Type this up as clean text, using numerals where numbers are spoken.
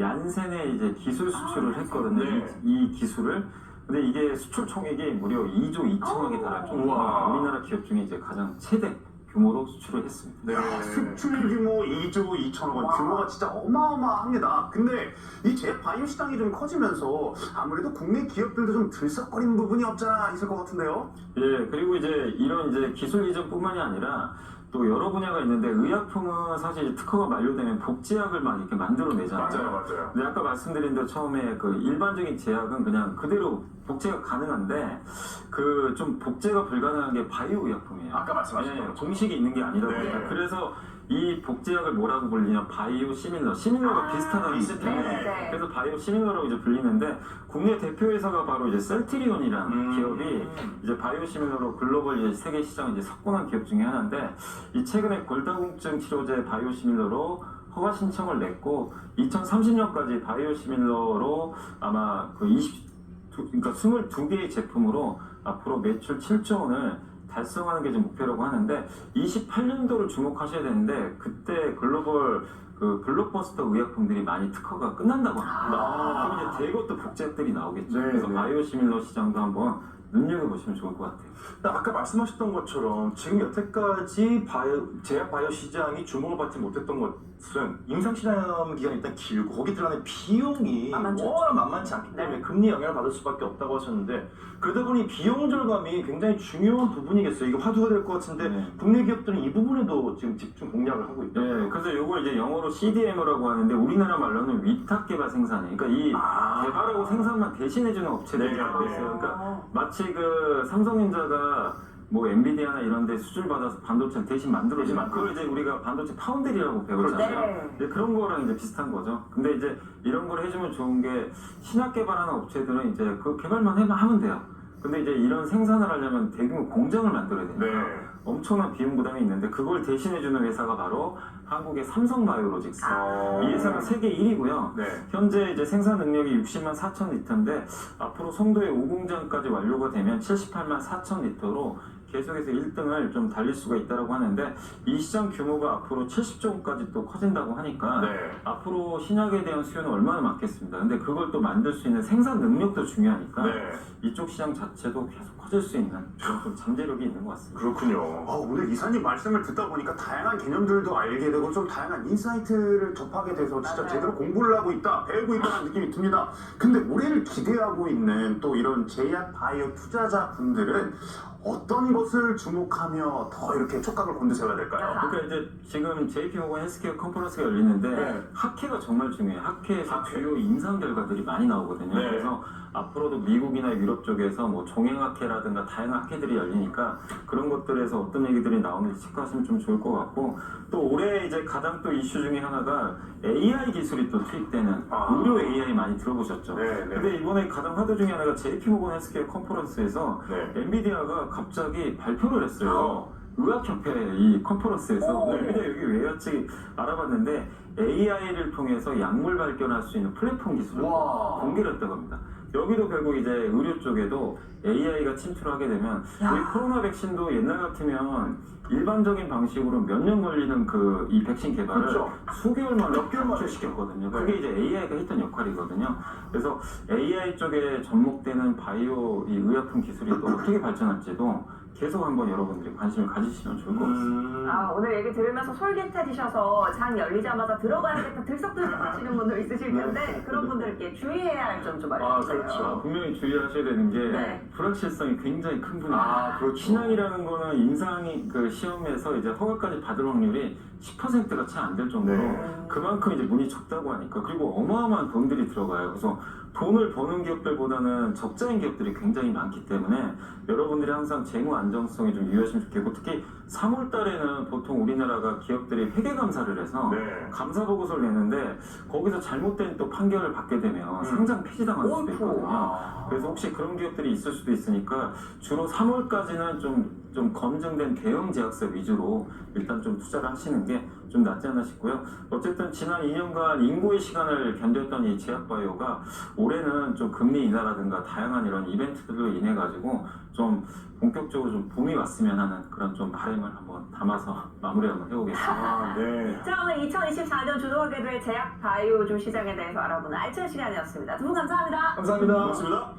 얀센에 이제 기술 수출을 했거든요. 네. 이 기술을. 근데 이게 수출 총액이 무려 2조 2천억에 달할 정도로 우와. 우리나라 기업 중에 이제 가장 최대 규모로 수출을 했습니다. 네. 수출 규모 2조 2천억 원, 규모가 진짜 어마어마합니다. 근데 이 제약 바이오 시장이 좀 커지면서 아무래도 국내 기업들도 좀 들썩거리는 부분이 없잖아 있을 것 같은데요? 예, 그리고 이제 이런 이제 기술 이전뿐만이 아니라 또 여러 분야가 있는데 의약품은 사실 이제 특허가 만료되면 복제약을 막 이렇게 만들어내잖아요. 맞아요. 근데 아까 말씀드린 대로 처음에 그 일반적인 제약은 그냥 그대로 복제가 가능한데 그 좀 복제가 불가능한 게 바이오 의약품이에요. 아까 말씀하셨던 예, 것처럼. 공식이 있는 게 아니다 보니까 네. 그래서 이 복제약을 뭐라고 불리냐 바이오 시밀러가 비슷하다는 비슷해. 얘기예요. 그래서 바이오 시밀러라고 이제 불리는데 국내 대표 회사가 바로 이제 셀트리온이라는 기업이 이제 바이오 시밀러로 글로벌 이제 세계 시장을 이제 석권한 기업 중에 하나인데 이 최근에 골다공증 치료제 바이오 시밀러로 허가 신청을 냈고 2030년까지 바이오 시밀러로 아마 그 22개의 제품으로 앞으로 매출 7조 원을 달성하는 게 좀 목표라고 하는데 28년도를 주목하셔야 되는데 그때 글로벌 그 블록버스터 의약품들이 많이 특허가 끝난다고 합니다. 그럼 이제 대거 또 복제들이 나오겠죠. 네, 그래서 네. 바이오시밀러 시장도 한번 눈여겨보시면 좋을 것 같아요. 아까 말씀하셨던 것처럼 지금 여태까지 제약 바이오 시장이 주목을 받지 못했던 것은 임상실험 기간이 일단 길고 거기 들어가는 비용이 워낙 만만치 않기 때문에 금리 영향을 받을 수밖에 없다고 하셨는데 그러다 보니 비용 절감이 굉장히 중요한 부분이겠어요. 이게 화두가 될 것 같은데 네. 국내 기업들은 이 부분에도 지금 집중 공략을 하고 있다. 네, 그래서 이걸 이제 영어로 CDMO라고 하는데 우리나라 말로는 위탁 개발 생산이에요. 그러니까 이 개발하고 생산만 대신해주는 업체들이 네, 있어요. 네. 그러니까 마치 그 삼성전자가 뭐 엔비디아나 이런 데 수주를 받아서 반도체를 대신 만들어주는 그걸 이제 우리가 반도체 파운드리라고 배우잖아요. 네. 근데 그런 거랑 이제 비슷한 거죠. 근데 이제 이런 걸 해주면 좋은 게 신약 개발하는 업체들은 이제 그 개발만 하면 돼요. 근데 이제 이런 생산을 하려면 대규모 공장을 만들어야 되니까 네. 엄청난 비용 부담이 있는데 그걸 대신해주는 회사가 바로 한국의 삼성바이오로직스. 이 회사가 세계 1위고요. 네. 현재 이제 생산 능력이 60만 4천 리터인데 앞으로 송도의 5공장까지 완료가 되면 78만 4천 리터로 계속해서 1등을 좀 달릴 수가 있다고 하는데 이 시장 규모가 앞으로 70조 원까지 또 커진다고 하니까 네. 앞으로 신약에 대한 수요는 얼마나 많겠습니다. 근데 그걸 또 만들 수 있는 생산 능력도 중요하니까 네. 이쪽 시장 자체도 계속 커질 수 있는 그런 좀 잠재력이 있는 것 같습니다. 그렇군요. 오늘 이사님 말씀을 듣다 보니까 다양한 개념들도 알게 되고 좀 다양한 인사이트를 접하게 돼서 진짜 제대로 공부를 하고 있다, 배우고 있다는 느낌이 듭니다. 근데 올해를 기대하고 있는 또 이런 제약 바이오 투자자분들은 어떤 것을 주목하며 더 이렇게 촉각을 곤두세워야 될까요? 그러니까 이제 지금 JP모건 헬스케어 컨퍼런스가 열리는데 네. 학회가 정말 중요해요. 학회에서 주요 임상 결과들이 많이 나오거든요. 네. 그래서 앞으로도 미국이나 유럽 쪽에서 뭐 종횡학회라든가 다양한 학회들이 열리니까 그런 것들에서 어떤 얘기들이 나오는지 체크하시면 좀 좋을 것 같고 또 올해 이제 가장 또 이슈 중에 하나가 AI 기술이 또 투입되는 의료 AI 많이 들어보셨죠? 네, 네. 근데 이번에 가장 화두 중에 하나가 JP모건 헬스케어 컨퍼런스에서 네. 엔비디아가 갑자기 발표를 했어요. 의학협회 이 컨퍼런스에서 엔비디아 여기 왜 왔지 알아봤는데 AI를 통해서 약물 발견할 수 있는 플랫폼 기술을 공개를 했다고 합니다. 여기도 결국 이제 의료 쪽에도 AI가 침투하게 되면 우리 코로나 백신도 옛날 같으면 일반적인 방식으로 몇 년 걸리는 그 이 백신 개발을 그렇죠. 수개월 만에 시켰거든요. 그게 이제 AI가 했던 역할이거든요. 그래서 AI 쪽에 접목되는 바이오 이 의약품 기술이 또 어떻게 발전할지도 계속 한번 여러분들이 관심을 가지시면 좋을 것 같습니다. 오늘 얘기 들으면서 솔깃해지셔서 장 열리자마자 들어가야겠다 들썩들썩 하시는 분들 있으실 텐데 그런 분들께 주의해야 할 점 좀 알려주세요. 그렇죠. 분명히 주의하셔야 되는 게 네. 불확실성이 굉장히 큰 분야입니다. 그렇죠. 신약이라는 거는 임상이 그 시험에서 이제 허가까지 받을 확률이 10%가 채 안 될 정도로 네. 그만큼 이제 문이 적다고 하니까 그리고 어마어마한 돈들이 들어가요. 그래서 돈을 버는 기업들보다는 적자인 기업들이 굉장히 많기 때문에 여러분들이 항상 재무 안정성에 좀 유의하시면 좋겠고 특히 3월 달에는 보통 우리나라가 기업들이 회계 감사를 해서 네. 감사 보고서를 내는데 거기서 잘못된 또 판결을 받게 되면 상장 폐지당할 수도 있거든요. 그래서 혹시 그런 기업들이 있을 수도 있으니까 주로 3월까지는 좀 검증된 대형 제약사 위주로 일단 좀 투자를 하시는 게 좀 낫지 않나 싶고요. 어쨌든 지난 2년간 인고의 시간을 견뎠던 이 제약바이오가 올해는 좀 금리 인하라든가 다양한 이런 이벤트들로 인해 가지고 좀 본격적으로 좀 붐이 왔으면 하는 그런 좀 바람이 입장을 한번 담아서 마무리 한번 해보겠습니다. 아, 네. 자, 오늘 2024년 주도하게 될 제약 바이오주 시장에 대해서 알아보는 알찬 시간이었습니다. 두 분 감사합니다. 감사합니다. 고맙습니다.